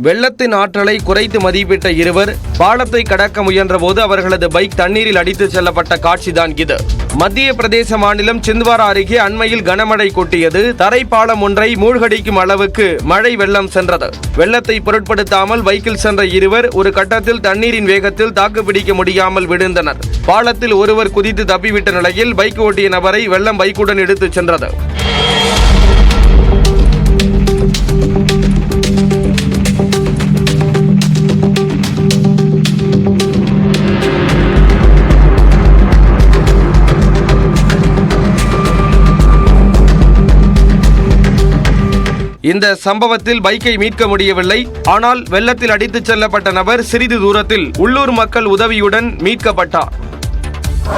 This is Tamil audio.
வெள்ளத்தின் ஆற்றலை குறைத்து மதிப்பிட்ட இருவர் பாலத்தை கடக்க முயன்றபோது அவர்களது பைக் தண்ணீரில் அடித்துச் செல்லப்பட்ட காட்சிதான் இது. மத்திய பிரதேச மாநிலம் சிந்த்வாரா அருகே அண்மையில் கனமழை கொட்டியது. தரைப்பாலம் ஒன்றை மூழ்கடிக்கும் அளவுக்கு மழை வெள்ளம் சென்றது. வெள்ளத்தை பொருட்படுத்தாமல் பைக்கில் சென்ற இருவர் ஒரு கட்டத்தில் தண்ணீரின் வேகத்தில் தாக்குப்பிடிக்க முடியாமல் விழுந்தனர். பாலத்தில் ஒருவர் குதித்து தப்பிவிட்ட நிலையில் பைக் ஓட்டிய நபரை வெள்ளம் பைக்குடன் எடுத்துச் சென்றது. இந்த சம்பவத்தில் பைக்கை மீட்க முடியவில்லை. ஆனால் வெள்ளத்தில் அடித்துச் செல்லப்பட்ட நபர் சிறிது தூரத்தில் உள்ளூர் மக்கள் உதவியுடன் மீட்கப்பட்டார்.